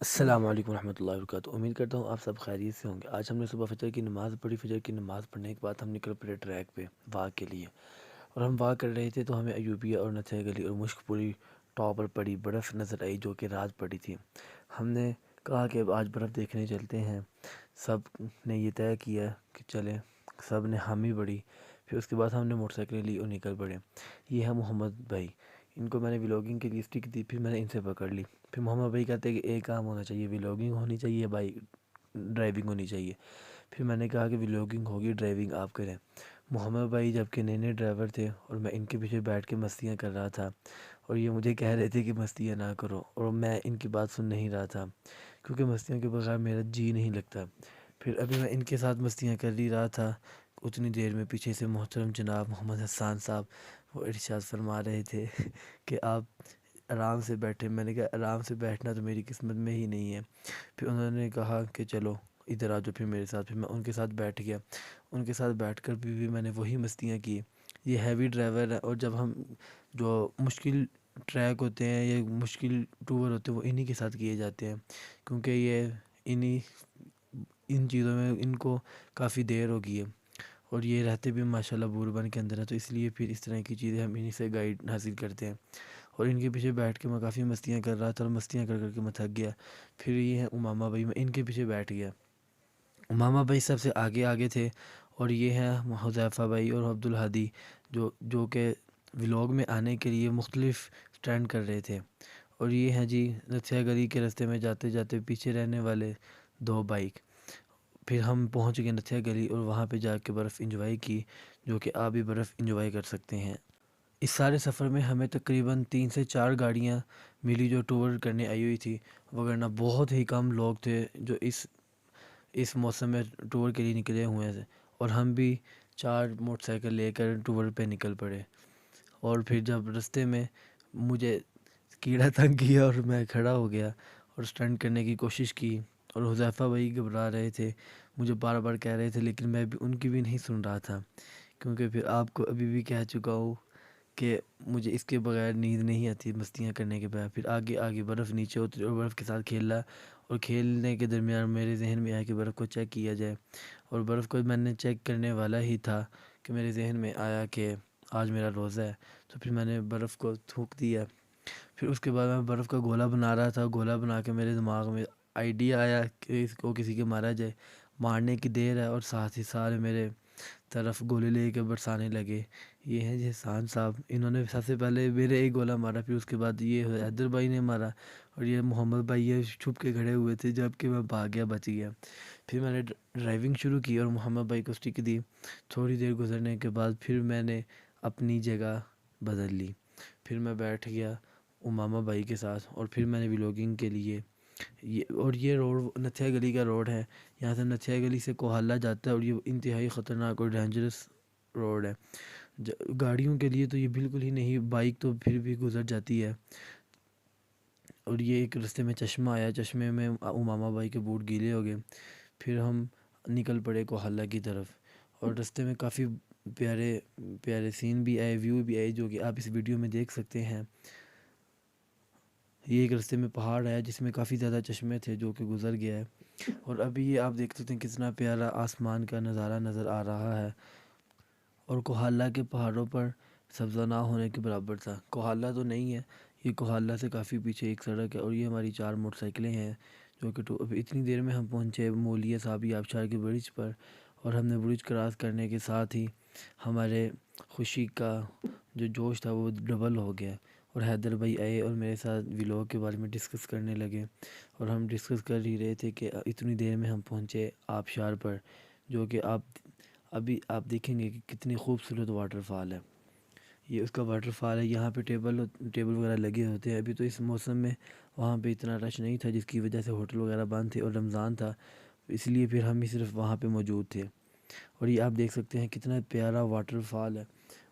السلام علیکم ورحمۃ اللہ وبرکاتہ۔ امید کرتا ہوں آپ سب خیریت سے ہوں گے۔ آج ہم نے صبح فجر کی نماز پڑھی۔ فجر کی نماز پڑھنے کے بعد ہم نکل پڑے ٹریک پہ واک کے لیے، اور ہم واک کر رہے تھے تو ہمیں ایوبیہ اور نتھیا گلی اور مشک پوری ٹاپ پر پڑی برف نظر آئی جو کہ رات پڑی تھی۔ ہم نے کہا کہ اب آج برف دیکھنے چلتے ہیں۔ سب نے یہ طے کیا کہ چلیں، سب نے حامی بڑھی۔ پھر اس کے بعد ہم نے موٹر سائیکلیں لی اور نکل پڑے۔ یہ ہے محمد بھائی، ان کو میں نے ولاگنگ کے لیے اسٹک دی، پھر میں نے ان سے پکڑ لی۔ پھر محمد بھائی کہتے ہیں کہ ایک کام ہونا چاہیے، ولاگنگ ہونی چاہیے، بائک ڈرائیونگ ہونی چاہیے۔ پھر میں نے کہا کہ ولاگنگ ہوگی، ڈرائیونگ آپ کریں۔ محمد بھائی جب کہ نئے نئے ڈرائیور تھے اور میں ان کے پیچھے بیٹھ کے مستیاں کر رہا تھا، اور یہ مجھے کہہ رہے تھے کہ مستیاں نہ کرو، اور میں ان کی بات سن نہیں رہا تھا کیونکہ مستیوں کے بغیر میرا جی نہیں لگتا۔ پھر ابھی میں ان کے ساتھ مستیاں کر ہی رہا تھا، اتنی دیر میں پیچھے سے محترم جناب محمد حسان صاحب وہ ارشاد فرما رہے تھے کہ آپ آرام سے بیٹھے۔ میں نے کہا آرام سے بیٹھنا تو میری قسمت میں ہی نہیں ہے۔ پھر انہوں نے کہا کہ چلو ادھر آ جاؤ، پھر میرے ساتھ۔ پھر میں ان کے ساتھ بیٹھ گیا۔ ان کے ساتھ بیٹھ کر بھی میں نے وہی مستیاں کی۔ یہ ہیوی ڈرائیور ہے، اور جب ہم جو مشکل ٹریک ہوتے ہیں یا مشکل ٹور ہوتے ہیں وہ انہی کے ساتھ کیے جاتے ہیں، کیونکہ یہ ان چیزوں میں ان کو کافی دیر ہو گئی ہے، اور یہ رہتے بھی ماشاءاللہ بوربن کے اندر ہے، تو اس لیے پھر اس طرح کی چیزیں ہم انہی سے گائیڈ حاصل کرتے ہیں۔ اور ان کے پیچھے بیٹھ کے میں کافی مستیاں کر رہا تھا، اور مستیاں کر کر کے میں تھک گیا۔ پھر یہ ہے امامہ بھائی، میں ان کے پیچھے بیٹھ گیا۔ امامہ بھائی سب سے آگے آگے تھے، اور یہ ہیں حذیفہ بھائی اور عبدالہادی جو کہ ولاگ میں آنے کے لیے مختلف سٹینڈ کر رہے تھے۔ اور یہ ہیں جی نتھیا گلی کے راستے میں جاتے جاتے پیچھے رہنے والے دو بائک۔ پھر ہم پہنچ گئے نتھیا گلی، اور وہاں پہ جا کے برف انجوائے کی، جو کہ آپ بھی برف انجوائے کر سکتے ہیں۔ اس سارے سفر میں ہمیں تقریباً 3 سے 4 گاڑیاں ملی جو ٹور کرنے آئی ہوئی تھی، وگرنہ بہت ہی کم لوگ تھے جو اس موسم میں ٹور کے لیے نکلے ہوئے تھے، اور ہم بھی 4 موٹر سائیکل لے کر ٹور پہ نکل پڑے۔ اور پھر جب رستے میں مجھے کیڑا تنگ کیا اور میں کھڑا ہو گیا اور سٹنٹ کرنے کی کوشش کی، اور حذیفہ بھائی گھبرا رہے تھے، مجھے بار بار کہہ رہے تھے، لیکن میں بھی ان کی بھی نہیں سن رہا تھا، کیونکہ پھر آپ کو ابھی بھی کہہ چکا ہوں کہ مجھے اس کے بغیر نیند نہیں آتی مستیاں کرنے کے بعد۔ پھر آگے آگے برف نیچے اتری اور برف کے ساتھ کھیلا، اور کھیلنے کے درمیان میرے ذہن میں آیا کہ برف کو چیک کیا جائے، اور برف کو میں نے چیک کرنے والا ہی تھا کہ میرے ذہن میں آیا کہ آج میرا روزہ ہے، تو پھر میں نے برف کو تھوک دیا۔ پھر اس کے بعد میں برف کا گولا بنا رہا تھا، گولا بنا کے میرے دماغ میں آئیڈیا آیا کہ اس کو کسی کے مارا جائے، مارنے کی دیر ہے، اور ساتھ ہی سارے میرے طرف گولے لے کے برسانے لگے۔ یہ ہیں جی حسان صاحب، انہوں نے سب سے پہلے میرے ایک گولا مارا، پھر اس کے بعد یہ حیدر بھائی نے مارا، اور یہ محمد بھائی یہ چھپ کے کھڑے ہوئے تھے، جب کہ میں بھاگ گیا، بچ گیا۔ پھر میں نے ڈرائیونگ شروع کی اور محمد بھائی کو اسٹک دی۔ تھوڑی دیر گزرنے کے بعد پھر میں نے اپنی جگہ بدل لی، پھر میں بیٹھ گیا امامہ بھائی کے ساتھ، اور پھر میں نے ولاگنگ کے لیے یہ روڈ نتھیا گلی کا روڈ ہے، یہاں سے نتھیا گلی سے کوہالہ جاتا ہے، اور یہ انتہائی خطرناک اور ڈینجرس روڈ ہے۔ گاڑیوں کے لیے تو یہ بالکل ہی نہیں، بائک تو پھر بھی گزر جاتی ہے۔ اور یہ ایک رستے میں چشمہ آیا، چشمے میں امامہ بھائی کے بوٹ گیلے ہو گئے۔ پھر ہم نکل پڑے کوہالہ کی طرف، اور رستے میں کافی پیارے پیارے سین بھی آئے، ویو بھی آئے، جو کہ آپ اس ویڈیو میں دیکھ سکتے ہیں۔ یہ ایک رستے میں پہاڑ ہے جس میں کافی زیادہ چشمے تھے جو کہ گزر گیا ہے، اور ابھی یہ آپ دیکھ سکتے ہیں کتنا پیارا آسمان کا نظارہ نظر آ رہا ہے، اور کوہالہ کے پہاڑوں پر سبزہ نہ ہونے کے برابر تھا۔ کوہالہ تو نہیں ہے، یہ کوہالہ سے کافی پیچھے ایک سڑک ہے، اور یہ ہماری 4 موٹر سائیکلیں ہیں، جو کہ ابھی اتنی دیر میں ہم پہنچے مولیہ صابی آبشار کے برج پر، اور ہم نے برج کراس کرنے کے ساتھ ہی ہمارے خوشی کا جو جوش تھا وہ ڈبل ہو گیا، اور حیدر بھائی آئے اور میرے ساتھ ولاگ کے بارے میں ڈسکس کرنے لگے، اور ہم ڈسکس کر ہی رہے تھے کہ اتنی دیر میں ہم پہنچے آبشار پر، جو کہ ابھی آپ دیکھیں گے کہ کتنی خوبصورت واٹر فال ہے۔ یہ اس کا واٹر فال ہے، یہاں پہ ٹیبل وغیرہ لگے ہوتے ہیں، ابھی تو اس موسم میں وہاں پہ اتنا رش نہیں تھا، جس کی وجہ سے ہوٹل وغیرہ بند تھے، اور رمضان تھا، اس لیے پھر ہم بھی صرف وہاں پہ موجود تھے۔ اور یہ آپ دیکھ سکتے ہیں کتنا پیارا واٹر فال ہے،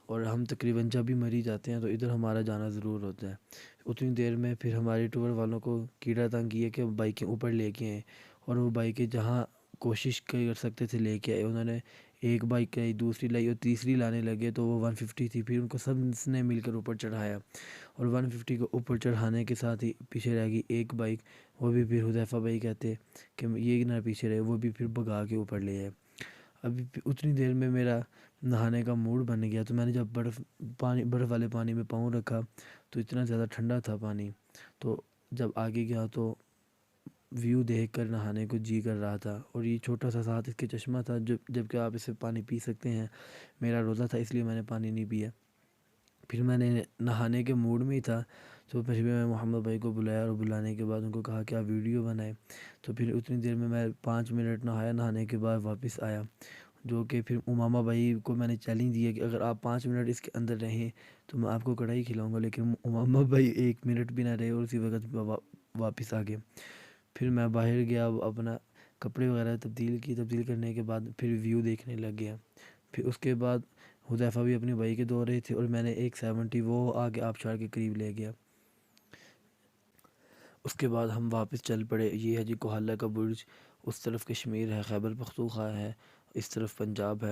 اور ہم تقریباً جب بھی مری جاتے ہیں تو ادھر ہمارا جانا ضرور ہوتا ہے۔ اتنی دیر میں پھر ہمارے ٹور والوں کو کیڑا تنگ کیا کہ بائکیں اوپر لے کے آئیں، اور وہ بائکیں جہاں کوشش کر سکتے تھے لے کے آئے، انہوں نے ایک بائک لائی، دوسری لائی اور تیسری لانے لگے تو وہ 150 تھی، پھر ان کو سب نے مل کر اوپر چڑھایا اور 150 کو اوپر چڑھانے کے ساتھ ہی پیچھے رہ گئی ایک بائک، وہ بھی پھر حذیفہ بھائی کہتے کہ یہ نہ پیچھے رہے، وہ بھی پھر بھگا کے اوپر لے آئے۔ ابھی اتنی دیر میں میرا نہانے کا موڈ بن گیا، تو میں نے جب برف والے پانی میں پاؤں رکھا تو اتنا زیادہ ٹھنڈا تھا پانی، تو جب آگے گیا تو ویو دیکھ کر نہانے کو جی کر رہا تھا، اور یہ چھوٹا سا ساتھ اس کے چشمہ تھا جب کہ آپ اس سے پانی پی سکتے ہیں، میرا روزہ تھا اس لیے میں نے پانی نہیں پیا۔ پھر میں نے نہانے کے موڈ میں ہی تھا، تو پھر بھی میں محمد بھائی کو بلایا اور بلانے کے بعد ان کو کہا کہ آپ ویڈیو بنائیں، تو پھر اتنی دیر میں 5 منٹ نہایا، نہانے کے بعد واپس آیا، جو کہ پھر امامہ بھائی کو میں نے چیلنج دیا کہ اگر آپ 5 منٹ اس کے اندر رہیں تو میں آپ کو کڑھائی کھلاؤں گا، لیکن امامہ بھائی 1 منٹ بھی نہ رہے اور اسی وقت واپس آ گئے۔ پھر میں باہر گیا، اپنا کپڑے وغیرہ تبدیل کرنے کے بعد پھر ویو دیکھنے لگ گیا۔ پھر اس کے بعد حذیفہ بھی اپنی بھائی کے دو رہے تھے اور میں نے 170 وہ آگے آبشار کے قریب لے گیا۔ اس کے بعد ہم واپس چل پڑے۔ یہ ہے جی کوہالہ کا برج، اس طرف کشمیر ہے، خیبر پختونخوا ہے، اس طرف پنجاب ہے۔